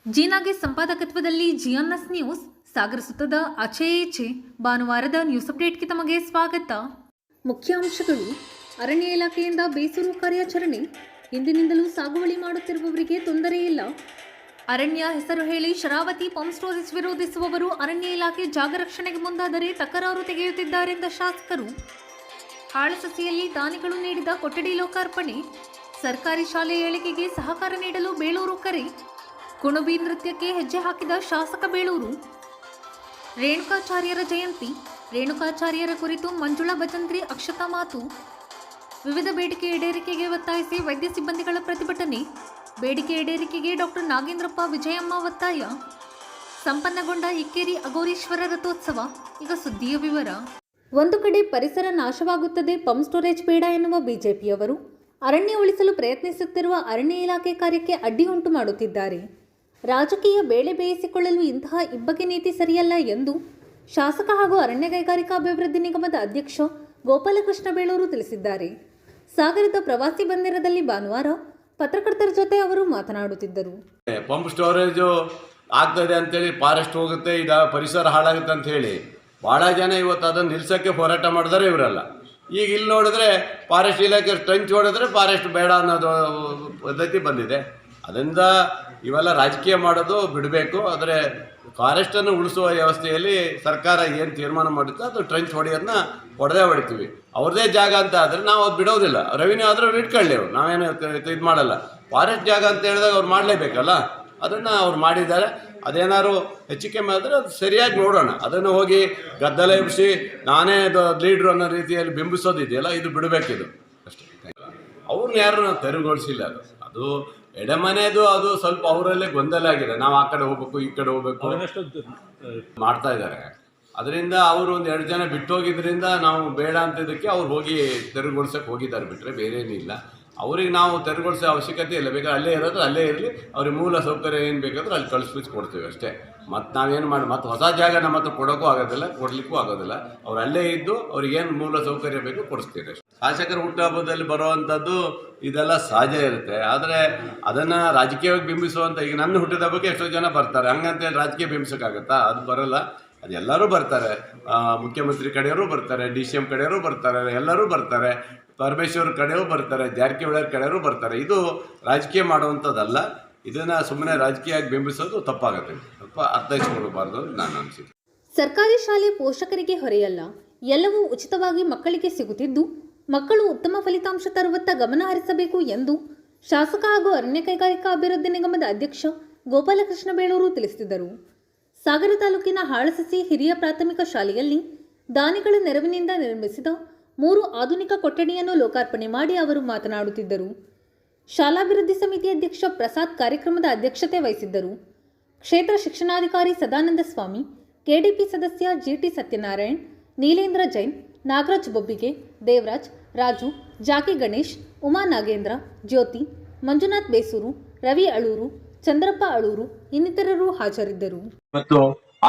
ಜೀನಾಗೆ ಸಂಪಾದಕತ್ವದಲ್ಲಿ ಜಿಎನ್ಎಸ್ news ಸಾಗರ ಸುತ್ತದ ಆಚೆ ಈಚೆ ಭಾನುವಾರದ ನ್ಯೂಸ್ ಅಪ್ಡೇಟ್ಗೆ ತಮಗೆ ಸ್ವಾಗತ. ಮುಖ್ಯಾಂಶಗಳು. ಅರಣ್ಯ ಇಲಾಖೆಯಿಂದ ಬೇಸೂರು ಕಾರ್ಯಾಚರಣೆ. ಹಿಂದಿನಿಂದಲೂ ಸಾಗುವಳಿ ಮಾಡುತ್ತಿರುವವರಿಗೆ ತೊಂದರೆ ಇಲ್ಲ. ಅರಣ್ಯ ಹೆಸರು ಹೇಳಿ ಶರಾವತಿ ಪಂಪ್ ಸ್ಟೋರೇಜ್ ವಿರೋಧಿಸುವವರು ಅರಣ್ಯ ಇಲಾಖೆ ಜಾಗ ರಕ್ಷಣೆಗೆ ಮುಂದಾದರೆ ತಕರಾರು ತೆಗೆಯುತ್ತಿದ್ದಾರೆಂದ ಶಾಸಕರು. ಹಾಳಸಸಿಯಲ್ಲಿ ದಾನಿಗಳು ನೀಡಿದ ಕೊಠಡಿ ಲೋಕಾರ್ಪಣೆ. ಸರ್ಕಾರಿ ಶಾಲೆ ಏಳಿಗೆಗೆ ಸಹಕಾರ ನೀಡಲು ಬೇಳೂರು ಕರೆ. ಕುಣಬಿ ನೃತ್ಯಕ್ಕೆ ಹೆಜ್ಜೆ ಹಾಕಿದ ಶಾಸಕ ಬೇಳೂರು. ರೇಣುಕಾಚಾರ್ಯರ ಜಯಂತಿ. ರೇಣುಕಾಚಾರ್ಯರ ಕುರಿತು ಮಂಜುಳಾ ಭಜಂತ್ರಿ ಅಕ್ಷತಾ ಮಾತು. ವಿವಿಧ ಬೇಡಿಕೆ ಈಡೇರಿಕೆಗೆ ಒತ್ತಾಯಿಸಿ ವೈದ್ಯ ಸಿಬ್ಬಂದಿಗಳ ಪ್ರತಿಭಟನೆ. ಬೇಡಿಕೆ ಈಡೇರಿಕೆಗೆ ಡಾಕ್ಟರ್ ನಾಗೇಂದ್ರಪ್ಪ ವಿಜಯಮ್ಮ ಒತ್ತಾಯ. ಸಂಪನ್ನಗೊಂಡ ಇಕ್ಕೇರಿ ಅಘೋರೀಶ್ವರ ರಥೋತ್ಸವ. ಈಗ ಸುದ್ದಿಯ ವಿವರ. ಒಂದು ಕಡೆ ಪರಿಸರ ನಾಶವಾಗುತ್ತದೆ, ಪಂಪ್ ಸ್ಟೋರೇಜ್ ಬೇಡ ಎನ್ನುವ ಬಿಜೆಪಿಯವರು ಅರಣ್ಯ ಉಳಿಸಲು ಪ್ರಯತ್ನಿಸುತ್ತಿರುವ ಅರಣ್ಯ ಇಲಾಖೆ ಕಾರ್ಯಕ್ಕೆ ಅಡ್ಡಿ ಉಂಟು ಮಾಡುತ್ತಿದ್ದಾರೆ. ರಾಜಕೀಯ ಬೇಳೆ ಬೇಯಿಸಿಕೊಳ್ಳಲು ಇಂತಹ ಇಬ್ಬಗೆ ನೀತಿ ಸರಿಯಲ್ಲ ಎಂದು ಶಾಸಕ ಹಾಗೂ ಅರಣ್ಯ ಕೈಗಾರಿಕಾ ಅಭಿವೃದ್ಧಿ ನಿಗಮದ ಅಧ್ಯಕ್ಷ ಗೋಪಾಲಕೃಷ್ಣ ಬೇಳೂರು ತಿಳಿಸಿದ್ದಾರೆ. ಸಾಗರದ ಪ್ರವಾಸಿ ಬಂದಿರದಲ್ಲಿ ಭಾನುವಾರ ಪತ್ರಕರ್ತರ ಜೊತೆ ಅವರು ಮಾತನಾಡುತ್ತಿದ್ದರು. ಪಂಪ್ ಸ್ಟೋರೇಜ್ ಆಗ್ತದೆ ಅಂತೇಳಿ ಫಾರೆಸ್ಟ್ ಹೋಗುತ್ತೆ, ಈಗ ಪರಿಸರ ಹಾಳಾಗುತ್ತೆ ಅಂತ ಹೇಳಿ ಭಾಳ ಜನ ಇವತ್ತು ಅದನ್ನು ನಿಲ್ಸೋಕ್ಕೆ ಹೋರಾಟ ಮಾಡಿದರೆ ಇವರಲ್ಲ. ಈಗ ಇಲ್ಲಿ ನೋಡಿದ್ರೆ ಫಾರೆಸ್ಟ್ ಇಲಾಖೆ ಟ್ರಂಚ್ ಹೊಡೆದ್ರೆ ಫಾರೆಸ್ಟ್ ಬೇಡ ಅನ್ನೋದು ಪದ್ಧತಿ ಬಂದಿದೆ. ಅದರಿಂದ ಇವೆಲ್ಲ ರಾಜಕೀಯ ಮಾಡೋದು ಬಿಡಬೇಕು. ಆದರೆ ಫಾರೆಸ್ಟನ್ನು ಉಳಿಸುವ ವ್ಯವಸ್ಥೆಯಲ್ಲಿ ಸರ್ಕಾರ ಏನು ತೀರ್ಮಾನ ಮಾಡುತ್ತೋ ಅದು ಟ್ರಂಚ್ ಹೊಡೆಯೋದನ್ನ ಹೊಡೆತೀವಿ. ಅವ್ರದ್ದೇ ಜಾಗ ಅಂತ ಆದರೆ ನಾವು ಅದು ಬಿಡೋದಿಲ್ಲ. ರೆವಿನ್ಯೂ ಆದರೂ ಇಟ್ಕೊಳ್ಳಿ, ಅವ್ರು ನಾವೇನು ಇದು ಮಾಡಲ್ಲ. ಫಾರೆಸ್ಟ್ ಜಾಗ ಅಂತ ಹೇಳಿದಾಗ ಅವ್ರು ಮಾಡಲೇಬೇಕಲ್ಲ, ಅದನ್ನು ಅವ್ರು ಮಾಡಿದ್ದಾರೆ. ಅದೇನಾದ್ರು ಹೆಚ್ಚು ಕಮ್ಮಿ ಆದರೆ ಅದು ಸರಿಯಾಗಿ ನೋಡೋಣ. ಅದನ್ನು ಹೋಗಿ ಗದ್ದಲ ಎಬ್ಬಿಸಿ ನಾನೇ ಲೀಡ್ರು ಅನ್ನೋ ರೀತಿಯಲ್ಲಿ ಬಿಂಬಿಸೋದಿದೆಯಲ್ಲ, ಇದು ಬಿಡಬೇಕಿದು ಅಷ್ಟೇ. ಅವ್ರನ್ನ ಯಾರು ನಾವು ತೆರವುಗೊಳಿಸಿಲ್ಲ. ಅದು ಎಡೆಮನೆದು ಅದು ಸ್ವಲ್ಪ ಅವರಲ್ಲೇ ಗೊಂದಲ ಆಗಿದೆ. ನಾವು ಆ ಕಡೆ ಹೋಗ್ಬೇಕು, ಈ ಕಡೆ ಹೋಗ್ಬೇಕು ಮಾಡ್ತಾ ಇದ್ದಾರೆ. ಅದರಿಂದ ಅವರು ಒಂದು 2 ಜನ ಬಿಟ್ಟು ಹೋಗಿದ್ದರಿಂದ ನಾವು ಬೇಡ ಅಂತಿದ್ದಕ್ಕೆ ಅವ್ರು ಹೋಗಿ ತೆರವುಗೊಳಿಸೋಕೆ ಹೋಗಿದ್ದಾರೆ, ಬಿಟ್ಟರೆ ಬೇರೆ ಏನಿಲ್ಲ. ಅವ್ರಿಗೆ ನಾವು ತೆರವುಗೊಳಿಸೋ ಅವಶ್ಯಕತೆ ಇಲ್ಲ. ಬೇಕಾದ್ರೆ ಅಲ್ಲೇ ಇರೋದು ಅಲ್ಲೇ ಇರಲಿ, ಅವ್ರಿಗೆ ಮೂಲ ಸೌಕರ್ಯ ಏನು ಬೇಕಾದರೂ ಅಲ್ಲಿ ಕಳಿಸ್ಬಿಟ್ಟು ಕೊಡ್ತೀವಿ ಅಷ್ಟೇ. ಮತ್ತು ನಾವೇನು ಮಾಡಿ ಮತ್ತು ಹೊಸ ಜಾಗ ನಮ್ಮ ಹತ್ರ ಕೊಡೋಕ್ಕೂ ಆಗೋದಿಲ್ಲ, ಕೊಡಲಿಕ್ಕೂ ಆಗೋದಿಲ್ಲ. ಅವ್ರು ಅಲ್ಲೇ ಇದ್ದು ಅವ್ರಿಗೇನು ಮೂಲ ಸೌಕರ್ಯ ಬೇಕು ಕೊಡಿಸ್ತೀವಿ ಅಷ್ಟೇ. ಶಾಸಕರ ಹುಟ್ಟುಹಬ್ಬದಲ್ಲಿ ಬರುವಂಥದ್ದು ಇದೆಲ್ಲ ಸಹಜ ಇರುತ್ತೆ. ಆದರೆ ಅದನ್ನು ರಾಜಕೀಯವಾಗಿ ಬಿಂಬಿಸುವಂಥ, ಈಗ ನನ್ನ ಹುಟ್ಟಿದ ಹಬ್ಬಕ್ಕೆ ಎಷ್ಟೋ ಜನ ಬರ್ತಾರೆ, ಹಂಗಂತೇಳಿ ರಾಜಕೀಯ ಬಿಂಬಿಸೋಕ್ಕಾಗತ್ತಾ? ಅದು ಬರೋಲ್ಲ. ಅದೆಲ್ಲರೂ ಬರ್ತಾರೆ, ಮುಖ್ಯಮಂತ್ರಿ ಕಡೆಯವರು ಬರ್ತಾರೆ, DCM ಕಡೆಯವರು ಬರ್ತಾರೆ, ಎಲ್ಲರೂ ಬರ್ತಾರೆ, ಪರಮೇಶ್ವರ್ ಕಡೆಯವರು ಬರ್ತಾರೆ, ಜಾರಕಿಹೊಳಿ ಕಡೆಯವರು ಬರ್ತಾರೆ. ಇದು ರಾಜಕೀಯ ಮಾಡುವಂಥದ್ದಲ್ಲ. ಇದನ್ನು ಸುಮ್ಮನೆ ರಾಜಕೀಯವಾಗಿ ಬಿಂಬಿಸೋದು ತಪ್ಪಾಗುತ್ತೆ. ಸ್ವಲ್ಪ ಅರ್ಥೈಸಿಕೊಡಬಾರ್ದು ನಾನು ಅನಿಸಿದೆ. ಸರ್ಕಾರಿ ಶಾಲೆ ಪೋಷಕರಿಗೆ ಹೊರೆಯಲ್ಲ, ಎಲ್ಲವೂ ಉಚಿತವಾಗಿ ಮಕ್ಕಳಿಗೆ ಸಿಗುತ್ತಿದ್ದು ಮಕ್ಕಳು ಉತ್ತಮ ಫಲಿತಾಂಶ ತರುವತ್ತ ಗಮನ ಹರಿಸಬೇಕು ಎಂದು ಶಾಸಕ ಹಾಗೂ ಅರಣ್ಯ ಕೈಗಾರಿಕಾ ಅಭಿವೃದ್ಧಿ ನಿಗಮದ ಅಧ್ಯಕ್ಷ ಗೋಪಾಲಕೃಷ್ಣ ಬೇಳೂರು ತಿಳಿಸಿದರು. ಸಾಗರ ತಾಲೂಕಿನ ಹಾಳಸಸಿ ಹಿರಿಯ ಪ್ರಾಥಮಿಕ ಶಾಲೆಯಲ್ಲಿ ದಾನಿಗಳ ನೆರವಿನಿಂದ ನಿರ್ಮಿಸಿದ 3 ಆಧುನಿಕ ಕೊಠಡಿಯನ್ನು ಲೋಕಾರ್ಪಣೆ ಮಾಡಿ ಅವರು ಮಾತನಾಡುತ್ತಿದ್ದರು. ಶಾಲಾಭಿವೃದ್ಧಿ ಸಮಿತಿ ಅಧ್ಯಕ್ಷ ಪ್ರಸಾದ್ ಕಾರ್ಯಕ್ರಮದ ಅಧ್ಯಕ್ಷತೆ ವಹಿಸಿದ್ದರು. ಕ್ಷೇತ್ರ ಶಿಕ್ಷಣಾಧಿಕಾರಿ ಸದಾನಂದ ಸ್ವಾಮಿ, KDP ಸದಸ್ಯ GT ಸತ್ಯನಾರಾಯಣ್, ನೀಲೇಂದ್ರ ಜೈನ್, ನಾಗರಾಜ್ ಬೊಬ್ಬಿಗೆ, ದೇವರಾಜ್, ರಾಜು, ಜಾಕಿ ಗಣೇಶ್, ಉಮಾ ನಾಗೇಂದ್ರ, ಜ್ಯೋತಿ, ಮಂಜುನಾಥ್ ಬೇಸೂರು, ರವಿ ಅಳೂರು, ಚಂದ್ರಪ್ಪ ಅಳೂರು ಇನ್ನಿತರರು ಹಾಜರಿದ್ದರು. ಮತ್ತು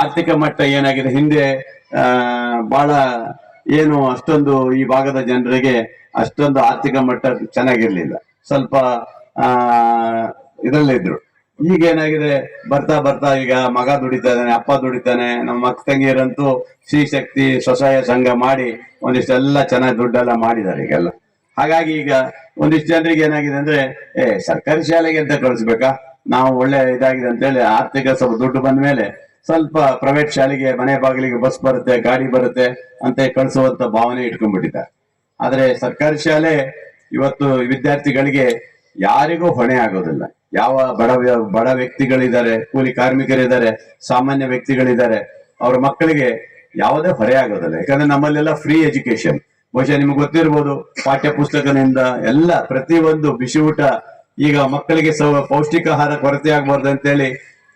ಆರ್ಥಿಕ ಮಟ್ಟ ಏನಾಗಿದೆ, ಹಿಂದೆ ಬಹಳ ಏನು ಅಷ್ಟೊಂದು ಈ ಭಾಗದ ಜನರಿಗೆ ಅಷ್ಟೊಂದು ಆರ್ಥಿಕ ಮಟ್ಟ ಚೆನ್ನಾಗಿರ್ಲಿಲ್ಲ, ಸ್ವಲ್ಪ ಇದರಲ್ಲಿದ್ರು. ಈಗ ಏನಾಗಿದೆ, ಬರ್ತಾ ಬರ್ತಾ ಈಗ ಮಗ ದುಡಿತಾ ಇದ್ದಾನೆ, ಅಪ್ಪ ದುಡಿತಾನೆ. ನಮ್ಮ ಅಕ್ಕ ತಂಗಿಯರಂತೂ ಶ್ರೀ ಶಕ್ತಿ ಸ್ವಸಹಾಯ ಸಂಘ ಮಾಡಿ ಒಂದಿಷ್ಟೆಲ್ಲ ಚೆನ್ನಾಗಿ ದುಡ್ಡೆಲ್ಲ ಮಾಡಿದ್ದಾರೆ ಈಗೆಲ್ಲ. ಹಾಗಾಗಿ ಈಗ ಒಂದಿಷ್ಟು ಜನರಿಗೆ ಏನಾಗಿದೆ ಅಂದ್ರೆ, ಸರ್ಕಾರಿ ಶಾಲೆಗೆ ಅಂತ ಕಳಿಸ್ಬೇಕಾ, ನಾವು ಒಳ್ಳೆ ಇದಾಗಿದೆ ಅಂತೇಳಿ ಆರ್ಥಿಕ ಸ್ವಲ್ಪ ದುಡ್ಡು ಬಂದ ಮೇಲೆ ಸ್ವಲ್ಪ ಪ್ರೈವೇಟ್ ಶಾಲೆಗೆ ಮನೆ ಬಾಗಿಲಿಗೆ ಬಸ್ ಬರುತ್ತೆ, ಗಾಡಿ ಬರುತ್ತೆ ಅಂತ ಕಳಿಸುವಂತ ಭಾವನೆ ಇಟ್ಕೊಂಡ್ಬಿಟ್ಟಿದ್ದಾರೆ. ಆದ್ರೆ ಸರ್ಕಾರಿ ಶಾಲೆ ಇವತ್ತು ವಿದ್ಯಾರ್ಥಿಗಳಿಗೆ ಯಾರಿಗೂ ಹೊಣೆ ಆಗೋದಿಲ್ಲ. ಯಾವ ಬಡ ವ್ಯಕ್ತಿಗಳಿದ್ದಾರೆ, ಕೂಲಿ ಕಾರ್ಮಿಕರಿದ್ದಾರೆ, ಸಾಮಾನ್ಯ ವ್ಯಕ್ತಿಗಳಿದ್ದಾರೆ, ಅವ್ರ ಮಕ್ಕಳಿಗೆ ಯಾವುದೇ ಹೊರೆ ಆಗೋದಿಲ್ಲ. ಯಾಕಂದ್ರೆ ನಮ್ಮಲ್ಲೆಲ್ಲ ಫ್ರೀ ಎಜುಕೇಶನ್. ಬಹುಶಃ ನಿಮ್ಗೆ ಗೊತ್ತಿರ್ಬೋದು, ಪಾಠ್ಯ ಪುಸ್ತಕದಿಂದ ಎಲ್ಲ ಪ್ರತಿಯೊಂದು ಬಿಸಿ ಊಟ. ಈಗ ಮಕ್ಕಳಿಗೆ ಪೌಷ್ಟಿಕ ಆಹಾರ ಕೊರತೆ ಆಗ್ಬಾರ್ದು ಅಂತೇಳಿ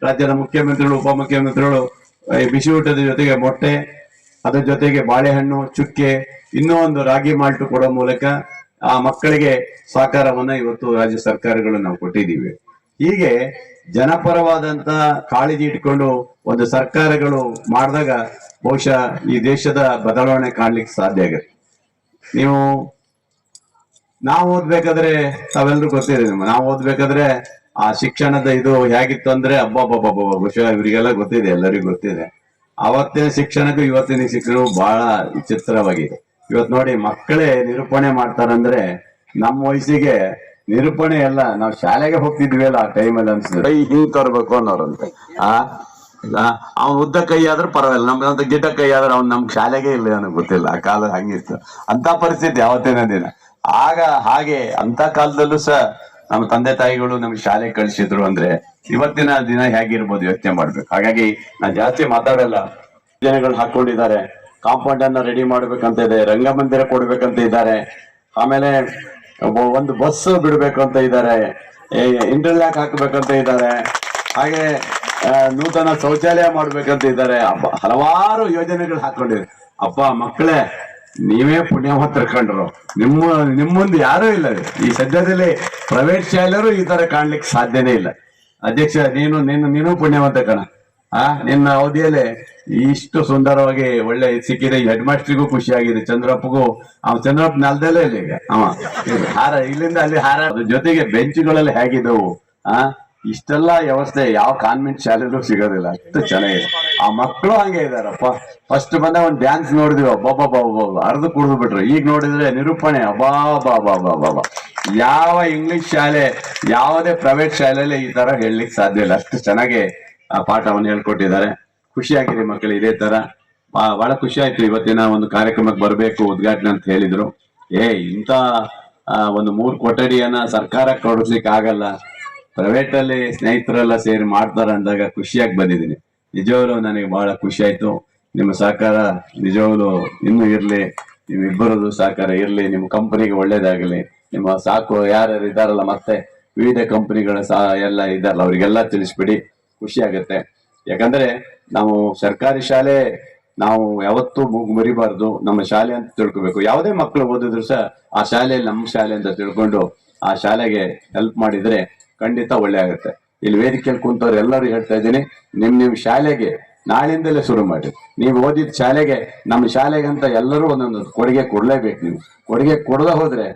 ರಾಜ್ಯದ ಮುಖ್ಯಮಂತ್ರಿಗಳು, ಉಪಮುಖ್ಯಮಂತ್ರಿಗಳು ಈ ಬಿಸಿ ಊಟದ ಜೊತೆಗೆ ಮೊಟ್ಟೆ, ಅದ್ರ ಜೊತೆಗೆ ಬಾಳೆಹಣ್ಣು, ಚುಕ್ಕೆ, ಇನ್ನೂ ಒಂದು ರಾಗಿ ಮಾಲ್ಟು ಕೊಡೋ ಮೂಲಕ ಆ ಮಕ್ಕಳಿಗೆ ಸಹಕಾರವನ್ನ ಇವತ್ತು ರಾಜ್ಯ ಸರ್ಕಾರಗಳು ನಾವು ಕೊಟ್ಟಿದ್ದೀವಿ. ಹೀಗೆ ಜನಪರವಾದಂತ ಕಾಳಜಿ ಇಟ್ಕೊಂಡು ಒಂದು ಸರ್ಕಾರಗಳು ಮಾಡಿದಾಗ ಬಹುಶಃ ಈ ದೇಶದ ಬದಲಾವಣೆ ಕಾಣ್ಲಿಕ್ಕೆ ಸಾಧ್ಯ ಆಗುತ್ತೆ. ನೀವು ನಾವು ಓದ್ಬೇಕಾದ್ರೆ ತಾವೆಲ್ಲರೂ ಗೊತ್ತಿದೆ ನಿಮ್ಗೆ, ನಾವು ಓದ್ಬೇಕಾದ್ರೆ ಆ ಶಿಕ್ಷಣದ ಇದು ಹೇಗಿತ್ತು ಅಂದ್ರೆ ಅಬ್ಬಬ್ಬಬ್ಬ ಬಹುಶಃ ಇವರಿಗೆಲ್ಲ ಗೊತ್ತಿದೆ, ಎಲ್ಲರಿಗೂ ಗೊತ್ತಿದೆ. ಅವತ್ತಿನ ಶಿಕ್ಷಣಕ್ಕೂ ಇವತ್ತಿನ ಶಿಕ್ಷಣವು ಬಹಳ ವಿಚಿತ್ರವಾಗಿದೆ. ಇವತ್ತು ನೋಡಿ ಮಕ್ಕಳೇ ನಿರೂಪಣೆ ಮಾಡ್ತಾರಂದ್ರೆ ನಮ್ಮ ವಯಸ್ಸಿಗೆ ನಿರೂಪಣೆ ಎಲ್ಲ ನಾವು ಶಾಲೆಗೆ ಹೋಗ್ತಿದ್ವಿ ಅಲ್ಲ ಆ ಟೈಮಲ್ಲಿ ಅನ್ಸಿದ್ರೆ ಕೈ ಹಿಂಗ್ ತರ್ಬೇಕು ಅನ್ನೋರಂತೆ. ಅವ್ನ ಉದ್ದ ಕೈ ಆದ್ರೂ ಪರವಾಗಿಲ್ಲ, ನಮ್ದಂತ ಗಿಡ್ಡ ಕೈ ಆದ್ರೆ ಅವ್ನು ನಮ್ ಶಾಲೆಗೆ ಇಲ್ಲ ನನಗೆ ಗೊತ್ತಿಲ್ಲ. ಆ ಕಾಲ ಹಂಗಿತ್ತು, ಅಂತ ಪರಿಸ್ಥಿತಿ ಯಾವತ್ತಿನ ದಿನ. ಆಗ ಹಾಗೆ ಅಂತ ಕಾಲದಲ್ಲೂ ಸಹ ನಮ್ಮ ತಂದೆ ತಾಯಿಗಳು ನಮ್ಗೆ ಶಾಲೆಗೆ ಕಳಿಸಿದ್ರು ಅಂದ್ರೆ ಇವತ್ತಿನ ದಿನ ಹೇಗಿರ್ಬೋದು ಯೋಚನೆ ಮಾಡ್ಬೇಕು. ಹಾಗಾಗಿ ನಾನು ಜಾಸ್ತಿ ಮಾತಾಡಲ್ಲ. ಜನಗಳು ಹಾಕೊಂಡಿದ್ದಾರೆ, ಕಾಂಪೌಂಡ್ ಅನ್ನ ರೆಡಿ ಮಾಡ್ಬೇಕಂತ ಇದೆ, ರಂಗಮಂದಿರ ಕೊಡ್ಬೇಕಂತ ಇದ್ದಾರೆ, ಆಮೇಲೆ ಒಂದು ಬಸ್ ಬಿಡ್ಬೇಕು ಅಂತ ಇದ್ದಾರೆ, ಇಂಟರ್ಲಾಕ್ ಹಾಕ್ಬೇಕಂತ ಇದ್ದಾರೆ, ಹಾಗೆ ನೂತನ ಶೌಚಾಲಯ ಮಾಡ್ಬೇಕಂತ ಇದ್ದಾರೆ. ಹಲವಾರು ಯೋಜನೆಗಳು ಹಾಕೊಂಡಿದೆ. ಅಪ್ಪ ಮಕ್ಕಳೇ, ನೀವೇ ಪುಣ್ಯವಂತರ ಕಂಡ್ರು, ನಿಮ್ಮೊಂದು ಯಾರೂ ಇಲ್ಲ. ಈ ಸದ್ಯದಲ್ಲಿ ಪ್ರೈವೇಟ್ ಶಾಲೆಯವರು ಈ ತರ ಕಾಣ್ಲಿಕ್ಕೆ ಸಾಧ್ಯನೇ ಇಲ್ಲ. ಅಧ್ಯಕ್ಷ, ನೀನು ಪುಣ್ಯವಂತ ಕಣ. ನಿನ್ನ ಅವಧಿಯಲ್ಲೇ ಇಷ್ಟು ಸುಂದರವಾಗಿ ಒಳ್ಳೆ ಸಿಕ್ಕಿದೆ. ಈ ಹೆಡ್ ಮಾಸ್ಟ್ರಿಗೂ ಖುಷಿ ಆಗಿದೆ, ಚಂದ್ರಪ್ಪಗೂ. ಚಂದ್ರಪ್ಪ ನೆಲದಲ್ಲೇ ಇಲ್ಲ ಈಗ. ಹಾರ ಇಲ್ಲಿಂದ ಅಲ್ಲಿ ಹಾರ, ಜೊತೆಗೆ ಬೆಂಚ್ಗಳಲ್ಲಿ ಹೇಗಿದ್ದವು. ಇಷ್ಟೆಲ್ಲ ವ್ಯವಸ್ಥೆ ಯಾವ ಕಾನ್ವೆಂಟ್ ಶಾಲೆಗೂ ಸಿಗೋದಿಲ್ಲ, ಅಷ್ಟು ಚೆನ್ನಾಗಿದೆ. ಆ ಮಕ್ಕಳು ಹಂಗೆ ಇದಾರಪ್ಪ. ಫಸ್ಟ್ ಬಂದ ಒಂದು ಡ್ಯಾನ್ಸ್ ನೋಡಿದ್ವಿ, ಅರ್ದು ಕುಡಿದು ಬಿಟ್ರು. ಈಗ ನೋಡಿದ್ರೆ ನಿರೂಪಣೆ ಅಬ್ಬಾ. ಯಾವ ಇಂಗ್ಲಿಷ್ ಶಾಲೆ, ಯಾವುದೇ ಪ್ರೈವೇಟ್ ಶಾಲೆಯಲ್ಲಿ ಈ ತರ ಹೇಳಲಿಕ್ಕೆ ಸಾಧ್ಯ ಇಲ್ಲ. ಅಷ್ಟು ಚೆನ್ನಾಗಿ ಆ ಪಾಠವನ್ನು ಹೇಳ್ಕೊಟ್ಟಿದ್ದಾರೆ. ಖುಷಿಯಾಗಿದೆ ಮಕ್ಕಳು. ಇದೇ ತರ ಬಹಳ ಖುಷಿ ಆಯ್ತು. ಇವತ್ತಿನ ಒಂದು ಕಾರ್ಯಕ್ರಮಕ್ಕೆ ಬರಬೇಕು ಉದ್ಘಾಟನೆ ಅಂತ ಹೇಳಿದ್ರು. ಇಂಥ ಒಂದು 3 ಕೊಠಡಿಯನ್ನ ಸರ್ಕಾರ ಕೊಡಿಸ್ಲಿಕ್ಕೆ ಆಗಲ್ಲ, ಪ್ರೈವೇಟ್ ಅಲ್ಲಿ ಸ್ನೇಹಿತರೆಲ್ಲ ಸೇರಿ ಮಾಡ್ತಾರೆ ಅಂದಾಗ ಖುಷಿಯಾಗಿ ಬಂದಿದ್ದೀನಿ. ನಿಜವಾಗ್ಲೂ ನನಗೆ ಬಹಳ ಖುಷಿ ಆಯ್ತು. ನಿಮ್ಮ ಸಹಕಾರ ನಿಜವಾಗ್ಲೂ ಇನ್ನೂ ಇರ್ಲಿ, ನಿಮ್ಮಿಬ್ಬರದು ಸಹಕಾರ ಇರ್ಲಿ, ನಿಮ್ಮ ಕಂಪನಿಗೆ ಒಳ್ಳೇದಾಗಲಿ. ನಿಮ್ಮ ಸಾಕು ಯಾರ್ಯಾರು ಇದಾರಲ್ಲ, ಮತ್ತೆ ವಿವಿಧ ಕಂಪನಿಗಳ ಎಲ್ಲ ಇದಾರಲ್ಲ, ಅವರಿಗೆಲ್ಲ ತಿಳಿಸ್ಬಿಡಿ. ಖುಷಿ ಆಗತ್ತೆ. ಯಾಕಂದ್ರೆ ನಾವು ಸರ್ಕಾರಿ ಶಾಲೆ ನಾವು ಯಾವತ್ತೂ ಮುರಿಬಾರ್ದು. ನಮ್ಮ ಶಾಲೆ ಅಂತ ತಿಳ್ಕೊಬೇಕು. ಯಾವುದೇ ಮಕ್ಕಳು ಓದಿದ್ರು ಸಹ ಆ ಶಾಲೆಯಲ್ಲಿ ನಮ್ಮ ಶಾಲೆ ಅಂತ ತಿಳ್ಕೊಂಡು ಆ ಶಾಲೆಗೆ ಹೆಲ್ಪ್ ಮಾಡಿದ್ರೆ ಖಂಡಿತ ಒಳ್ಳೆ ಆಗುತ್ತೆ. ಇಲ್ಲಿ ವೇದಿಕೆಯಲ್ಲಿ ಕುಂತವ್ರು ಎಲ್ಲರೂ ಹೇಳ್ತಾ ಇದ್ದೀನಿ, ನಿಮ್ ಶಾಲೆಗೆ ನಾಳಿಂದಲೇ ಶುರು ಮಾಡಿ. ನೀವು ಓದಿದ ಶಾಲೆಗೆ, ನಮ್ಮ ಶಾಲೆಗೆ ಅಂತ ಎಲ್ಲರೂ ಒಂದೊಂದು ಕೊಡುಗೆ ಕೊಡ್ಲೇಬೇಕು. ನೀವು ಕೊಡುಗೆ ಕೊಡದ ಹೋದ್ರೆ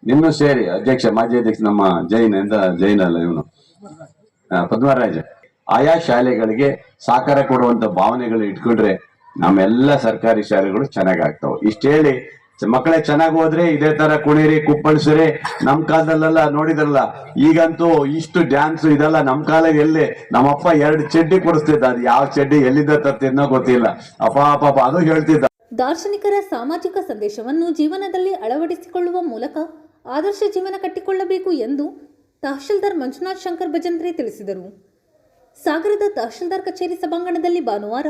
ನಿನ್ನೂ ಸೇರಿ ಅಧ್ಯಕ್ಷ, ಮಾಜಿ ಅಧ್ಯಕ್ಷ ನಮ್ಮ ಜೈನ್ ಅಲ್ಲ ಇವನು ಪದ್ಮರಾಜ, ಆಯಾ ಶಾಲೆಗಳಿಗೆ ಸಹಕಾರ ಕೊಡುವಂತ ಭಾವನೆಗಳು ಇಟ್ಕೊಂಡ್ರೆ ನಮ್ಮೆಲ್ಲ ಸರ್ಕಾರಿ ಶಾಲೆಗಳು ಚೆನ್ನಾಗಾಗ್ತಾವ. ಇಷ್ಟ ಹೇಳಿ, ಮಕ್ಕಳೇ ಚೆನ್ನಾಗಿ ಹೋದ್ರೆ ಇದೇ ತರ ಕುಣಿರಿ, ಕುಪ್ಪಳಿಸ್ರಿ. ನಮ್ ಕಾಲದಲ್ಲೆಲ್ಲ ನೋಡಿದ್ರಲ್ಲ, ಈಗಂತೂ ಇಷ್ಟು ಡ್ಯಾನ್ಸ್ ಇದೆಲ್ಲ ನಮ್ ಕಾಲ ಎಲ್ಲಿ. ನಮ್ಮಪ್ಪ 2 ಚಡ್ಡಿ ಕೊಡಿಸ್ತಿದ್ದ, ಅದು ಯಾವ ಚಡ್ಡಿ ಎಲ್ಲಿಂದ ತರ್ತಿದ್ನೋ ಗೊತ್ತಿಲ್ಲ. ಅಪ್ಪ ಅದು ಹೇಳ್ತಿದ್ದ. ದಾರ್ಶನಿಕರ ಸಾಮಾಜಿಕ ಸಂದೇಶವನ್ನು ಜೀವನದಲ್ಲಿ ಅಳವಡಿಸಿಕೊಳ್ಳುವ ಮೂಲಕ ಆದರ್ಶ ಜೀವನ ಕಟ್ಟಿಕೊಳ್ಳಬೇಕು ಎಂದು ತಹಶೀಲ್ದಾರ್ ಮಂಜುನಾಥ್ ಶಂಕರ್ ಭಜಂತ್ರಿ ತಿಳಿಸಿದರು. ಸಾಗರದ ತಹಶೀಲ್ದಾರ್ ಕಚೇರಿ ಸಭಾಂಗಣದಲ್ಲಿ ಭಾನುವಾರ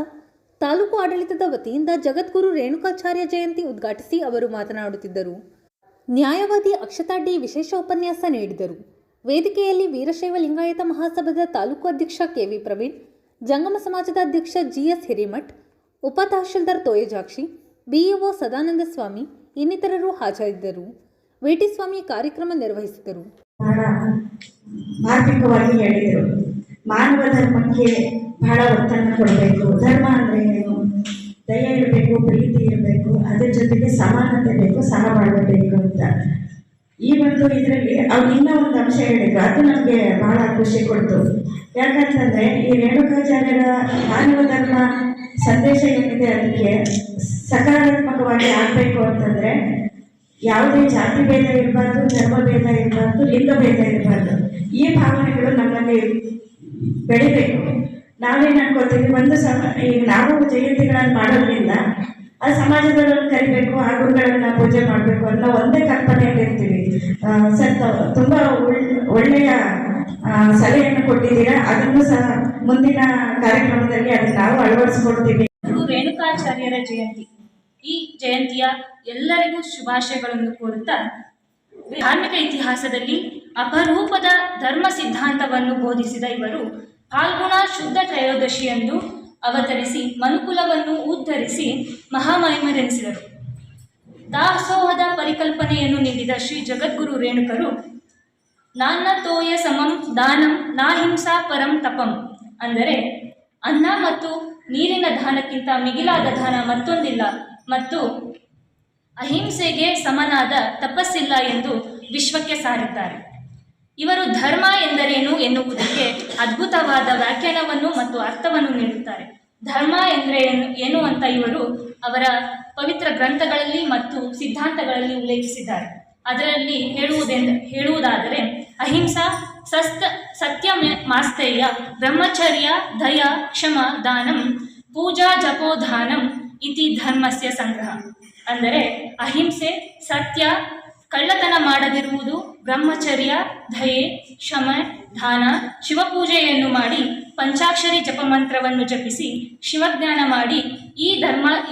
ತಾಲೂಕು ಆಡಳಿತದ ವತಿಯಿಂದ ಜಗದ್ಗುರು ರೇಣುಕಾಚಾರ್ಯ ಜಯಂತಿ ಉದ್ಘಾಟಿಸಿ ಅವರು ಮಾತನಾಡುತ್ತಿದ್ದರು. ನ್ಯಾಯವಾದಿ ಅಕ್ಷತಾ ಡಿ ವಿಶೇಷ ಉಪನ್ಯಾಸ ನೀಡಿದರು. ವೇದಿಕೆಯಲ್ಲಿ ವೀರಶೈವ ಲಿಂಗಾಯತ ಮಹಾಸಭಾದ ತಾಲೂಕು ಅಧ್ಯಕ್ಷ ಕೆವಿ ಪ್ರವೀಣ್, ಜಂಗಮ ಸಮಾಜದ ಅಧ್ಯಕ್ಷ ಜಿಎಸ್ ಹಿರೇಮಠ್, ಉಪ ತಹಶೀಲ್ದಾರ್ ತೋಯಜಾಕ್ಷಿ, ಬಿಇಒ ಸದಾನಂದ ಸ್ವಾಮಿ ಇನ್ನಿತರರು ಹಾಜರಿದ್ದರು. ವೇಟಿ ಸ್ವಾಮಿ ಕಾರ್ಯಕ್ರಮ ನಿರ್ವಹಿಸಿದರು. ಮಾರ್ಮಿಕವಾಗಿ ಹೇಳಿದರು. ಮಾನವ ಧರ್ಮಕ್ಕೆ ಬಹಳ ಒತ್ತನ್ನು ಕೊಡಬೇಕು. ಧರ್ಮ ಅಂದರೆ ಏನು? ದಯ ಇರಬೇಕು, ಪ್ರೀತಿ ಇರಬೇಕು, ಅದ್ರ ಜೊತೆಗೆ ಸಮಾನತೆ ಬೇಕು, ಸಹಬಾಳ್ಬೇಕು ಅಂತ. ಈ ಒಂದು ಇದರಲ್ಲಿ ಅವ್ರು ಇನ್ನೂ ಒಂದು ಅಂಶ ಹೇಳಿದ್ರು, ಅದು ನಮಗೆ ಬಹಳ ಖುಷಿ ಕೊಡ್ತು. ಯಾಕಂತಂದರೆ ಈ ರೇಣುಕಾಚಾರ್ಯರ ಮಾನವ ಧರ್ಮ ಸಂದೇಶ ಏನಿದೆ ಅದಕ್ಕೆ ಸಕಾರಾತ್ಮಕವಾಗಿ ಆಗಬೇಕು ಅಂತಂದರೆ ಯಾವುದೇ ಜಾತಿ ಭೇದ ಇರಬಾರ್ದು, ಧರ್ಮ ಭೇದ ಇರಬಾರ್ದು, ಲಿಂಗ ಭೇದ ಇರಬಾರ್ದು. ಈ ಭಾವನೆಗಳು ನಮ್ಮಲ್ಲಿ ಬೆಳಿಬೇಕು. ನಾವೇನು ಅನ್ಕೋತೀವಿ, ಈಗ ನಾವು ಜಯಂತಿಗಳನ್ನು ಮಾಡೋದ್ರಿಂದ ಆ ಸಮಾಜಗಳನ್ನು ಕರಿಬೇಕು, ಆ ಗುರುಗಳನ್ನು ಪೂಜೆ ಮಾಡಬೇಕು ಅನ್ನೋ ಒಂದೇ ಕಲ್ಪನೆಯಲ್ಲಿ ಇರ್ತೀವಿ. ಸರ್, ತುಂಬ ಒಳ್ಳೆಯ ಸಲಹೆಯನ್ನು ಕೊಟ್ಟಿದ್ದೀರಾ. ಅದನ್ನು ಸಹ ಮುಂದಿನ ಕಾರ್ಯಕ್ರಮದಲ್ಲಿ ಅದನ್ನು ನಾವು ಅಳವಡಿಸ್ಕೊಡ್ತೀವಿ. ರೇಣುಕಾಚಾರ್ಯರ ಜಯಂತಿ, ಈ ಜಯಂತಿಯ ಎಲ್ಲರಿಗೂ ಶುಭಾಶಯಗಳನ್ನು ಕೋರುತ್ತಾ, ಧಾರ್ಮಿಕ ಇತಿಹಾಸದಲ್ಲಿ ಅಪರೂಪದ ಧರ್ಮ ಸಿದ್ಧಾಂತವನ್ನು ಬೋಧಿಸಿದ ಇವರು ಫಾಲ್ಗುಣ ಶುದ್ಧ ತ್ರಯೋದಶಿಯಂದು ಅವತರಿಸಿ ಮನುಕುಲವನ್ನು ಉದ್ಧರಿಸಿ ಮಹಾಮಹಿಮರೆನಿಸಿದರು. ದಾಸೋಹದ ಪರಿಕಲ್ಪನೆಯನ್ನು ನೀಡಿದ ಶ್ರೀ ಜಗದ್ಗುರು ರೇಣುಕರು ನಾನ್ನ ತೋಯ ಸಮಂ ದಾನಂ ನಾಹಿಂಸಾ ಪರಂ ತಪಂ, ಅಂದರೆ ಅನ್ನ ಮತ್ತು ನೀರಿನ ದಾನಕ್ಕಿಂತ ಮಿಗಿಲಾದ ದಾನ ಮತ್ತೊಂದಿಲ್ಲ ಮತ್ತು ಅಹಿಂಸೆಗೆ ಸಮನಾದ ತಪಸ್ಸಿಲ್ಲ ಎಂದು ವಿಶ್ವಕ್ಕೆ ಸಾರಿದ್ದಾರೆ. ಇವರು ಧರ್ಮ ಎಂದರೇನು ಎನ್ನುವುದಕ್ಕೆ ಅದ್ಭುತವಾದ ವ್ಯಾಖ್ಯಾನವನ್ನು ಮತ್ತು ಅರ್ಥವನ್ನು ನೀಡುತ್ತಾರೆ. ಧರ್ಮ ಎಂದರೆ ಏನು ಅಂತ ಇವರು ಅವರ ಪವಿತ್ರ ಗ್ರಂಥಗಳಲ್ಲಿ ಮತ್ತು ಸಿದ್ಧಾಂತಗಳಲ್ಲಿ ಉಲ್ಲೇಖಿಸಿದ್ದಾರೆ. ಅದರಲ್ಲಿ ಹೇಳುವುದಾದರೆ ಅಹಿಂಸಾ ಸತ್ಯ ಮಾಸ್ತೇಯ ಬ್ರಹ್ಮಚರ್ಯ ದಯ ಕ್ಷಮ ದಾನಂ ಪೂಜಾ ಜಪೋಧಾನಂ ಇತಿ ಧರ್ಮಸ್ಯ ಸಂಗ್ರಹ. ಅಂದರೆ ಅಹಿಂಸೆ, ಸತ್ಯ, ಕಳ್ಳತನ ಮಾಡದಿರುವುದು, ಬ್ರಹ್ಮಚರ್ಯ, ದಯೆ, ಕ್ಷಮ, ದಾನ, ಶಿವಪೂಜೆಯನ್ನು ಮಾಡಿ ಪಂಚಾಕ್ಷರಿ ಜಪಮಂತ್ರವನ್ನು ಜಪಿಸಿ ಶಿವಜ್ಞಾನ ಮಾಡಿ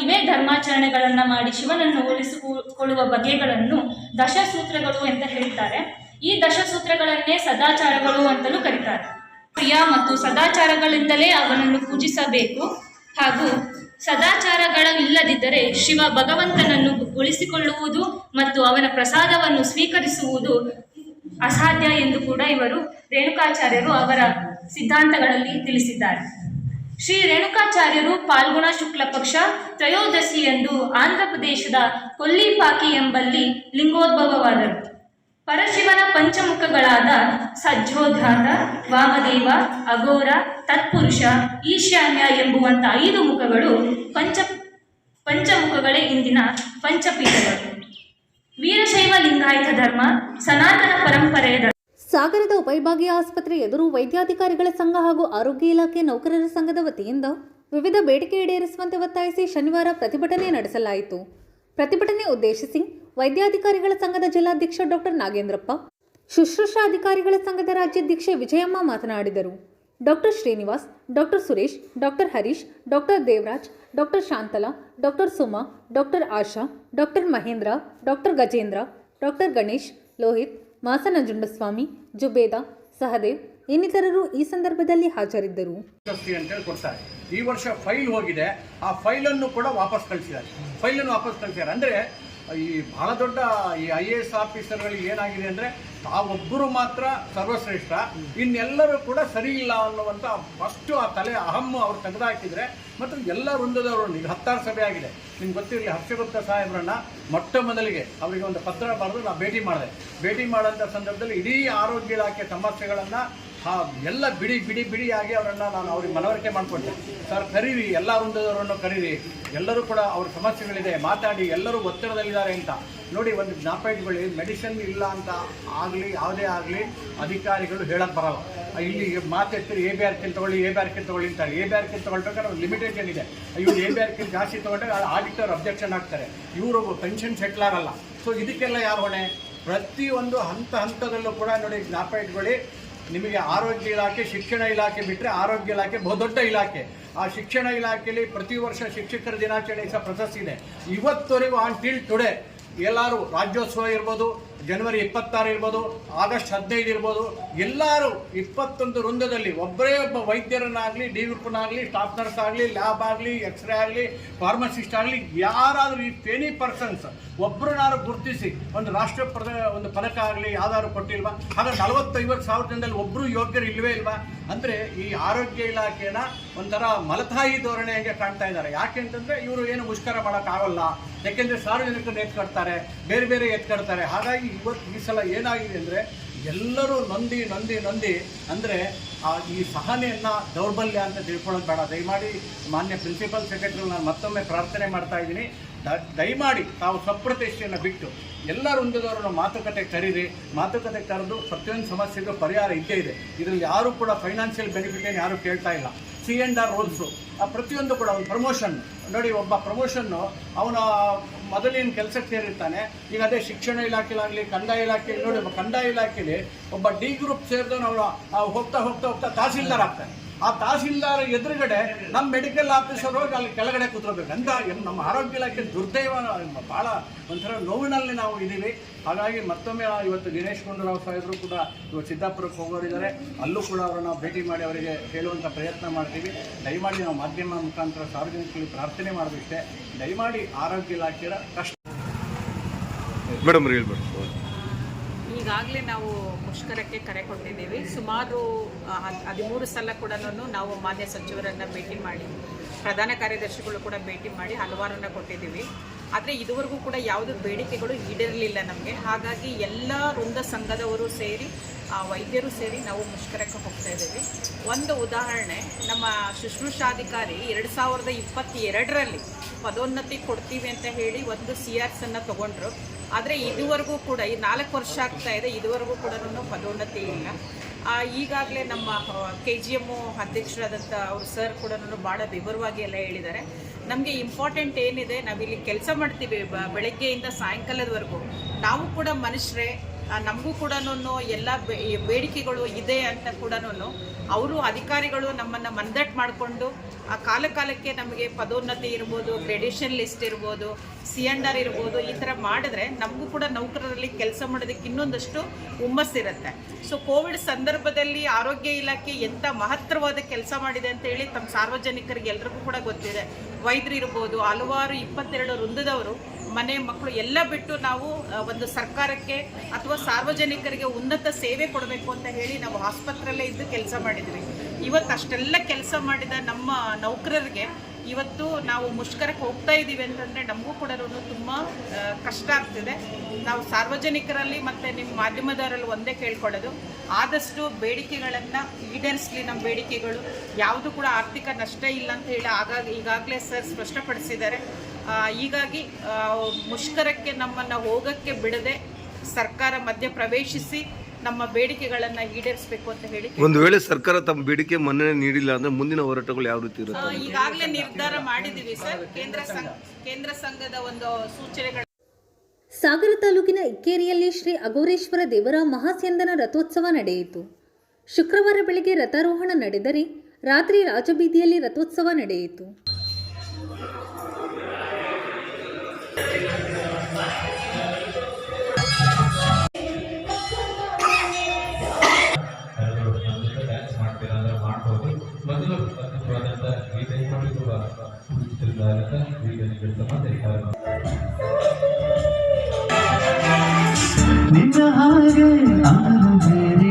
ಇವೇ ಧರ್ಮಾಚರಣೆಗಳನ್ನು ಮಾಡಿ ಶಿವನನ್ನು ಉಳಿಸಿಕೊಳ್ಳುವ ಬಗೆಗಳನ್ನು ದಶಸೂತ್ರಗಳು ಅಂತ ಹೇಳ್ತಾರೆ. ಈ ದಶಸೂತ್ರಗಳನ್ನೇ ಸದಾಚಾರಗಳು ಅಂತಲೂ ಕರೀತಾರೆ. ಪ್ರಿಯ ಮತ್ತು ಸದಾಚಾರಗಳಿಂದಲೇ ಅವನನ್ನು ಪೂಜಿಸಬೇಕು ಹಾಗೂ ಸದಾಚಾರಗಳಿಲ್ಲದಿದ್ದರೆ ಶಿವ ಭಗವಂತನನ್ನು ಉಳಿಸಿಕೊಳ್ಳುವುದು ಮತ್ತು ಅವನ ಪ್ರಸಾದವನ್ನು ಸ್ವೀಕರಿಸುವುದು ಅಸಾಧ್ಯ ಎಂದು ಕೂಡ ಇವರು ರೇಣುಕಾಚಾರ್ಯರು ಅವರ ಸಿದ್ಧಾಂತಗಳಲ್ಲಿ ತಿಳಿಸಿದ್ದಾರೆ. ಶ್ರೀ ರೇಣುಕಾಚಾರ್ಯರು ಫಾಲ್ಗುಣ ಶುಕ್ಲ ಪಕ್ಷ ತ್ರಯೋದಶಿಯಂದು ಆಂಧ್ರ ಪ್ರದೇಶದ ಕೊಲ್ಲಿಪಾಕಿ ಎಂಬಲ್ಲಿ ಲಿಂಗೋದ್ಭವವಾದರು. ಪರಶಿವನ ಪಂಚಮುಖಗಳಾದ ಸಜ್ಜೋದ್ಘಾತ, ವಾಮದೇವ, ಅಘೋರ, ತತ್ಪುರುಷ, ಈಶಾನ್ಯ ಎಂಬುವಂಥ 5 ಮುಖಗಳು ಪಂಚಮುಖಗಳೇ ಇಂದಿನ ಪಂಚಪೀಠಗಳು. ವೀರಶೈವ ಲಿಂಗಾಯತ ಧರ್ಮ ಸನಾತನ ಪರಂಪರೆಯ ಧರ್ಮ. ಸಾಗರದ ಉಪವಿಭಾಗೀಯ ಆಸ್ಪತ್ರೆ ಎದುರು ವೈದ್ಯಾಧಿಕಾರಿಗಳ ಸಂಘ ಹಾಗೂ ಆರೋಗ್ಯ ಇಲಾಖೆ ನೌಕರರ ಸಂಘದ ವತಿಯಿಂದ ವಿವಿಧ ಬೇಡಿಕೆ ಈಡೇರಿಸುವಂತೆ ಒತ್ತಾಯಿಸಿ ಶನಿವಾರ ಪ್ರತಿಭಟನೆ ನಡೆಸಲಾಯಿತು. ಪ್ರತಿಭಟನೆ ಉದ್ದೇಶಿಸಿ ವೈದ್ಯಾಧಿಕಾರಿಗಳ ಸಂಘದ ಜಿಲ್ಲಾಧ್ಯಕ್ಷ ಡಾಕ್ಟರ್ ನಾಗೇಂದ್ರಪ್ಪ, ಶುಶ್ರೂಷಾ ಅಧಿಕಾರಿಗಳ ಸಂಘದ ರಾಜ್ಯಾಧ್ಯಕ್ಷೆ ವಿಜಯಮ್ಮ ಮಾತನಾಡಿದರು. Doctor Srinivas, doctor Suresh, doctor Harish, doctor Devaraj, doctor Shantala, doctor Suma, doctor Asha, doctor Mahendra, doctor Gajendra, doctor Ganesh, Lohith, Masananjundaswamy, Zubeda, Sahadev ಇನ್ನಿತರರು ಈ ಸಂದರ್ಭದಲ್ಲಿ ಹಾಜರಿದ್ದರು. ಅಂತೇಳಿ ಕೊಡ್ತಾರೆ. ಈ ವರ್ಷ ಫೈಲ್ ಹೋಗಿದೆ, ಆ ಫೈಲನ್ನು ಕೂಡ ವಾಪಸ್ ಕಳಿಸಿದ್ದಾರೆ. ಅಂದರೆ ಈ ಬಹಳ ದೊಡ್ಡ ಈ IAS ಆಫೀಸರ್ಗಳಿಗೆ ಏನಾಗಿದೆ ಅಂದರೆ ತಾವೊಬ್ಬರು ಮಾತ್ರ ಸರ್ವಶ್ರೇಷ್ಠ, ಇನ್ನೆಲ್ಲರೂ ಕೂಡ ಸರಿ ಇಲ್ಲ ಅನ್ನುವಂಥ ಫಸ್ಟು ಆ ತಲೆ ಅಹಮ್ಮು ಅವ್ರು ತೆಗೆದುಹಾಕಿದರೆ ಮತ್ತು ಎಲ್ಲ ವೃಂದದವರು ಈಗ 16 ಸಭೆ ಆಗಿದೆ. ನಿಮ್ಗೆ ಗೊತ್ತಿರಲಿ, ಹರ್ಷಗುಪ್ತ ಸಾಹೇಬ್ರನ್ನ ಮೊಟ್ಟ ಮೊದಲಿಗೆ ಅವರಿಗೆ ಒಂದು ಪತ್ರ ಬರೆದು ನಾವು ಭೇಟಿ ಮಾಡೋಂಥ ಸಂದರ್ಭದಲ್ಲಿ ಇಡೀ ಆರೋಗ್ಯ ಇಲಾಖೆ ಸಮಸ್ಯೆಗಳನ್ನು ಎಲ್ಲ ಬಿಡಿಯಾಗಿ ಅವರನ್ನು ನಾನು ಅವ್ರಿಗೆ ಮನವರಿಕೆ ಮಾಡಿಕೊಂಡೆ. ಸರ್ ಕರೀರಿ, ಎಲ್ಲ ವೃಂದದವರನ್ನು ಕರೀರಿ, ಎಲ್ಲರೂ ಕೂಡ ಅವ್ರ ಸಮಸ್ಯೆಗಳಿದೆ ಮಾತಾಡಿ, ಎಲ್ಲರೂ ಒತ್ತಡದಲ್ಲಿದ್ದಾರೆ ಅಂತ. ನೋಡಿ, ಒಂದು ಜ್ಞಾಪ ಇಟ್ಕೊಳ್ಳಿ, ಮೆಡಿಸಿನ್ ಇಲ್ಲ ಅಂತ ಆಗಲಿ ಯಾವುದೇ ಆಗಲಿ ಅಧಿಕಾರಿಗಳು ಹೇಳಕ್ಕೆ ಬರಲ್ಲ. ಇಲ್ಲಿ ಮಾತೆತ್ತಿರಿ ABR ಕಿಲ್ ತಗೊಳ್ಳಿ ಅಂತಾರೆ. ABR ಕಿಲ್ ತಗೊಳ್ಬೇಕಾದ್ರೆ ಒಂದು ಲಿಮಿಟೇಷನ್ ಇದೆ. ಇವ್ರು ABR ಕಿಲ್ ಜಾಸ್ತಿ ತೊಗೊಂಡ್ರೆ ಆಡಿಟರ್ ಅಬ್ಜೆಕ್ಷನ್ ಆಗ್ತಾರೆ, ಇವರು ಪೆನ್ಷನ್ ಸೆಟ್ಲ್ ಆಗಲ್ಲ. ಸೊ ಇದಕ್ಕೆಲ್ಲ ಯಾರು ಹೊಣೆ? ಪ್ರತಿಯೊಂದು ಹಂತದಲ್ಲೂ ಕೂಡ ನೋಡಿ, ಜ್ಞಾಪ ಇಟ್ಕೊಳ್ಳಿ, ನಿಮಗೆ ಆರೋಗ್ಯ ಇಲಾಖೆ, ಶಿಕ್ಷಣ ಇಲಾಖೆ ಬಿಟ್ಟರೆ ಆರೋಗ್ಯ ಇಲಾಖೆ ಬಹುದೊಡ್ಡ ಇಲಾಖೆ. ಆ ಶಿಕ್ಷಣ ಇಲಾಖೆಯಲ್ಲಿ ಪ್ರತಿ ವರ್ಷ ಶಿಕ್ಷಕರ ದಿನಾಚರಣೆ ಸಹ ಪ್ರಶಸ್ತಿ ಇದೆ. ಇವತ್ತವರೆಗೂ ಆನ್ ಟುಡೇ ಎಲ್ಲರೂ ರಾಜ್ಯೋತ್ಸವ ಇರ್ಬೋದು, ಜನವರಿ 26 ಇರ್ಬೋದು, ಆಗಸ್ಟ್ 15 ಇರ್ಬೋದು, ಎಲ್ಲರೂ 21 ವೃಂದದಲ್ಲಿ ಒಬ್ಬರೇ ಒಬ್ಬ ವೈದ್ಯರನ್ನಾಗಲಿ, DVPನಾಗಲಿ, ಸ್ಟಾಫ್ ನರ್ಸ್ ಆಗಲಿ, ಲ್ಯಾಬ್ ಆಗಲಿ, ಎಕ್ಸ್ರೇ ಆಗಲಿ, ಫಾರ್ಮಸಿಸ್ಟ್ ಆಗಲಿ, ಯಾರಾದರೂ ಈ ಎನಿ ಪರ್ಸನ್ಸ್ ಒಬ್ಬರನ್ನಾರು ಗುರುತಿಸಿ ಒಂದು ಒಂದು ಪದಕ ಆಗಲಿ ಯಾವ್ದಾದ್ರು ಕೊಟ್ಟಿಲ್ವಾ? ಹಾಗಾದ್ರೆ 40-50 ಸಾವಿರ ಜನದಲ್ಲಿ ಒಬ್ಬರು ಯೋಗ್ಯರು ಇಲ್ಲವೇ ಇಲ್ವಾ? ಅಂದರೆ ಈ ಆರೋಗ್ಯ ಇಲಾಖೆನ ಒಂಥರ ಮಲತಾಯಿ ಧೋರಣೆ ಹಂಗೆ ಕಾಣ್ತಾ ಇದ್ದಾರೆ. ಯಾಕೆ ಅಂತಂದರೆ ಇವರು ಏನು ಮುಷ್ಕರ ಮಾಡೋಕ್ಕಾಗಲ್ಲ, ಯಾಕೆಂದರೆ ಸಾರ್ವಜನಿಕರನ್ನ ಎತ್ಕಡ್ತಾರೆ, ಬೇರೆ ಎತ್ಕಡ್ತಾರೆ. ಹಾಗಾಗಿ ಈ ಸಲ ಏನಾಗಿದೆ ಅಂದರೆ ಎಲ್ಲರೂ ನೊಂದಿ ಅಂದರೆ ಈ ಸಹನೆಯನ್ನು ದೌರ್ಬಲ್ಯ ಅಂತ ತಿಳ್ಕೊಳ್ಳೋದು ಬೇಡ. ದಯಮಾಡಿ ಮಾನ್ಯ ಪ್ರಿನ್ಸಿಪಲ್ ಸೆಕ್ರೆಟರಿ ನಾನು ಮತ್ತೊಮ್ಮೆ ಪ್ರಾರ್ಥನೆ ಮಾಡ್ತಾ ಇದ್ದೀನಿ, ದಯಮಾಡಿ ತಾವು ಸಪ್ರತಿಷ್ಠೆಯನ್ನು ಬಿಟ್ಟು ಎಲ್ಲ ವೃಂದದವರನ್ನು ಮಾತುಕತೆ ಕರೆದು ಪ್ರತಿಯೊಂದು ಸಮಸ್ಯೆಗೂ ಪರಿಹಾರ ಇದ್ದೇ ಇದೆ. ಇದರಲ್ಲಿ ಯಾರೂ ಕೂಡ ಫೈನಾನ್ಷಿಯಲ್ ಬೆನಿಫಿಟ್ ಏನು ಯಾರೂ ಕೇಳ್ತಾ ಇಲ್ಲ. C&R ರೂಲ್ಸು ಪ್ರತಿಯೊಂದು ಕೂಡ ಒಂದು ಪ್ರಮೋಷನ್ ನೋಡಿ, ಒಬ್ಬ ಪ್ರಮೋಷನ್ನು ಅವನ ಮೊದಲಿನ ಕೆಲಸಕ್ಕೆ ಸೇರಿರ್ತಾನೆ. ಈಗ ಅದೇ ಶಿಕ್ಷಣ ಇಲಾಖೆಲಾಗಲಿ, ಕಂದಾಯ ಇಲಾಖೆಯಲ್ಲಿ ನೋಡಿ, ಒಬ್ಬ ಕಂದಾಯ ಇಲಾಖೆಯಲ್ಲಿ ಒಬ್ಬ D ಗ್ರೂಪ್ ಸೇರಿದವನು ಅವನು ಹೋಗ್ತಾ ತಹಸೀಲ್ದಾರ್ ಆಗ್ತಾನೆ. ಆ ತಹಸೀಲ್ದಾರ್ ಎದುರುಗಡೆ ನಮ್ಮ ಮೆಡಿಕಲ್ ಆಫೀಸರ್ ಹೋಗಿ ಅಲ್ಲಿ ಕೆಳಗಡೆ ಕೂತ್ಕೋಬೇಕು ಅಂತ ನಮ್ಮ ಆರೋಗ್ಯ ಇಲಾಖೆ ದುರ್ದೈವ. ಭಾಳ ಒಂಥರ ನೋವಿನಲ್ಲಿ ನಾವು ಇದ್ದೀವಿ. ಹಾಗಾಗಿ ಮತ್ತೊಮ್ಮೆ ಇವತ್ತು ದಿನೇಶ್ ಗುಂಡೂರಾವ್ ಸಾಹೇಬರು ಕೂಡ ಇವತ್ತು ಸಿದ್ದಾಪುರಕ್ಕೆ ಹೋಗೋರಿದ್ದಾರೆ, ಅಲ್ಲೂ ಕೂಡ ಅವರನ್ನು ಭೇಟಿ ಮಾಡಿ ಅವರಿಗೆ ಹೇಳುವಂಥ ಪ್ರಯತ್ನ ಮಾಡ್ತೀವಿ. ದಯಮಾಡಿ ನಾವು ಮಾಧ್ಯಮ ಮುಖಾಂತರ ಸಾರ್ವಜನಿಕರಿಗೆ ಪ್ರಾರ್ಥನೆ ಮಾಡೋದಿಷ್ಟೇ, ದಯಮಾಡಿ ಆರೋಗ್ಯ ಇಲಾಖೆಯ ಕಷ್ಟ. ಮೇಡಮ್ ಹೇಳ್ಬೇಕು. ಈಗಾಗಲೇ ನಾವು ಮುಷ್ಕರಕ್ಕೆ ಕರೆ ಕೊಟ್ಟಿದ್ದೀವಿ. ಸುಮಾರು 13 ಸಲ ಕೂಡ ನಾವು ಮಾನ್ಯ ಸಚಿವರನ್ನು ಭೇಟಿ ಮಾಡಿ, ಪ್ರಧಾನ ಕಾರ್ಯದರ್ಶಿಗಳು ಕೂಡ ಭೇಟಿ ಮಾಡಿ ಹಲವಾರನ್ನು ಕೊಟ್ಟಿದ್ದೀವಿ. ಆದರೆ ಇದುವರೆಗೂ ಕೂಡ ಯಾವುದೇ ಬೇಡಿಕೆಗಳು ಈಡೇರಲಿಲ್ಲ ನಮಗೆ. ಹಾಗಾಗಿ ಎಲ್ಲ ವೃಂದ ಸಂಘದವರು ಸೇರಿ ವೈದ್ಯರು ಸೇರಿ ನಾವು ಮುಷ್ಕರಕ್ಕೆ ಹೋಗ್ತಾ ಇದ್ದೀವಿ. ಒಂದು ಉದಾಹರಣೆ, ನಮ್ಮ ಶುಶ್ರೂಷಾಧಿಕಾರಿ 2022ರಲ್ಲಿ ಪದೋನ್ನತಿ ಕೊಡ್ತೀವಿ ಅಂತ ಹೇಳಿ ಒಂದು CRS ಅನ್ನು ತಗೊಂಡ್ರು. ಆದರೆ ಇದುವರೆಗೂ ಕೂಡ ಈ 4 ವರ್ಷ ಆಗ್ತಾ ಇದೆ, ಇದುವರೆಗೂ ಕೂಡ ಪದೋನ್ನತಿ ಇಲ್ಲ. ಈಗಾಗಲೇ ನಮ್ಮ KGM ಅಧ್ಯಕ್ಷರಾದಂಥ ಅವ್ರ ಸರ್ ಕೂಡ ಭಾಳ ವಿವರವಾಗಿ ಎಲ್ಲ ಹೇಳಿದ್ದಾರೆ. ನಮಗೆ ಇಂಪಾರ್ಟೆಂಟ್ ಏನಿದೆ, ನಾವಿಲ್ಲಿ ಕೆಲಸ ಮಾಡ್ತೀವಿ ಬೆಳಗ್ಗೆಯಿಂದ ಸಾಯಂಕಾಲದವರೆಗೂ. ನಾವು ಕೂಡ ಮನುಷ್ಯರೇ, ನಮಗೂ ಕೂಡ ಎಲ್ಲ ಬೇಡಿಕೆಗಳು ಇದೆ ಅಂತ ಕೂಡ ಅವರು ಅಧಿಕಾರಿಗಳು ನಮ್ಮನ್ನು ಮಂದಟ್ಟು ಮಾಡಿಕೊಂಡು ಕಾಲಕ್ಕೆ ನಮಗೆ ಪದೋನ್ನತಿ ಇರ್ಬೋದು, ಗ್ರೇಡೇಷನ್ ಲಿಸ್ಟ್ ಇರ್ಬೋದು, C&R ಇರ್ಬೋದು, ಈ ಥರ ಮಾಡಿದ್ರೆ ನಮಗೂ ಕೂಡ ನೌಕರರಲ್ಲಿ ಕೆಲಸ ಮಾಡೋದಕ್ಕೆ ಇನ್ನೊಂದಷ್ಟು ಹುಮ್ಮಸ್ಸಿರುತ್ತೆ. ಸೊ ಕೋವಿಡ್ ಸಂದರ್ಭದಲ್ಲಿ ಆರೋಗ್ಯ ಇಲಾಖೆ ಎಂಥ ಮಹತ್ತರವಾದ ಕೆಲಸ ಮಾಡಿದೆ ಅಂತ ಹೇಳಿ ತಮ್ಮ ಸಾರ್ವಜನಿಕರಿಗೆ ಎಲ್ರಿಗೂ ಕೂಡ ಗೊತ್ತಿದೆ. ವೈದ್ಯರು ಇರ್ಬೋದು, ಹಲವಾರು 22 ವೃಂದದವರು ಮನೆ ಮಕ್ಕಳು ಎಲ್ಲ ಬಿಟ್ಟು ನಾವು ಒಂದು ಸರ್ಕಾರಕ್ಕೆ ಅಥವಾ ಸಾರ್ವಜನಿಕರಿಗೆ ಉನ್ನತ ಸೇವೆ ಕೊಡಬೇಕು ಅಂತ ಹೇಳಿ ನಾವು ಆಸ್ಪತ್ರೆಯಲ್ಲೇ ಇದ್ದು ಕೆಲಸ ಮಾಡಿದ್ವಿ. ಇವತ್ತು ಅಷ್ಟೆಲ್ಲ ಕೆಲಸ ಮಾಡಿದ ನಮ್ಮ ನೌಕರರಿಗೆ ಇವತ್ತು ನಾವು ಮುಷ್ಕರಕ್ಕೆ ಹೋಗ್ತಾ ಇದ್ದೀವಿ ಅಂತಂದರೆ ನಮಗೂ ಕೂಡ ತುಂಬ ಕಷ್ಟ ಆಗ್ತಿದೆ. ನಾವು ಸಾರ್ವಜನಿಕರಲ್ಲಿ ಮತ್ತು ನಿಮ್ಮ ಮಾಧ್ಯಮದವರಲ್ಲಿ ಒಂದೇ ಕೇಳ್ಕೊಳ್ಳೋದು, ಆದಷ್ಟು ಬೇಡಿಕೆಗಳನ್ನು ಈಡೇರಿಸಲಿ. ನಮ್ಮ ಬೇಡಿಕೆಗಳು ಯಾವುದು ಕೂಡ ಆರ್ಥಿಕ ನಷ್ಟ ಇಲ್ಲ ಅಂತ ಹೇಳಿ ಈಗಾಗಲೇ ಸರ್ ಸ್ಪಷ್ಟಪಡಿಸಿದ್ದಾರೆ. ಹೀಗಾಗಿ ಮುಷ್ಕರಕ್ಕೆ ನಮ್ಮನ್ನು ಹೋಗೋಕ್ಕೆ ಬಿಡದೆ ಸರ್ಕಾರ ಮಧ್ಯ ಪ್ರವೇಶಿಸಿ ನಮ್ಮ ಬೇಡಿಕೆಗಳನ್ನು ಈಡೇರಿಸಬೇಕು ಅಂತ ಹೇಳಿ. ಒಂದು ವೇಳೆ ಸರ್ಕಾರ ತಮ್ಮ ಬೇಡಿಕೆ ಮನ್ನಣೆ ನೀಡಿಲ್ಲ ಅಂದ್ರೆ ಮುಂದಿನ ಹೋರಾಟಗಳು ಯಾವ ರೀತಿ ಇರುತ್ತೆ? ಈಗಾಗಲೇ ನಿರ್ಧಾರ ಮಾಡಿದ್ದೀವಿ ಸರ್. ಕೇಂದ್ರ ಸಂಘದ ಒಂದು ಸೂಚನೆಗಳು. ಸಾಗರ ತಾಲೂಕಿನ ಇಕ್ಕೇರಿಯಲ್ಲಿ ಶ್ರೀ ಅಘೋರೇಶ್ವರ ದೇವರ ಮಹಾಸ್ಯಂದನ ರಥೋತ್ಸವ ನಡೆಯಿತು. ಶುಕ್ರವಾರ ಬೆಳಗ್ಗೆ ರಥಾರೋಹಣ ನಡೆದರೆ ರಾತ್ರಿ ರಾಜಬೀದಿಯಲ್ಲಿ ರಥೋತ್ಸವ ನಡೆಯಿತು. ನಿನ್ನ ಹಾಗೆ ಆರು ಬೇರೆ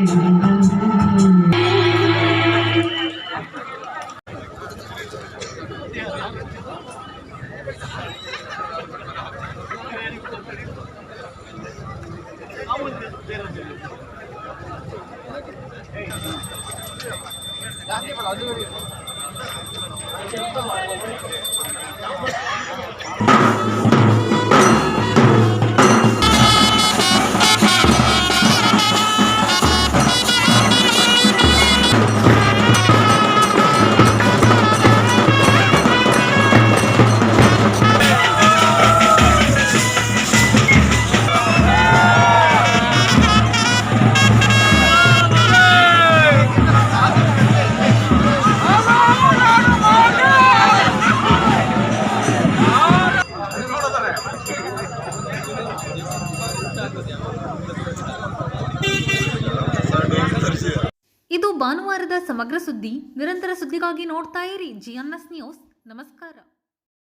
ಇದು ಭಾನುವಾರದ ಸಮಗ್ರ ಸುದ್ದಿ. ನಿರಂತರ ಸುದ್ದಿಗಾಗಿ ನೋಡ್ತಾ ಇರಿ GNS ನ್ಯೂಸ್. ನಮಸ್ಕಾರ.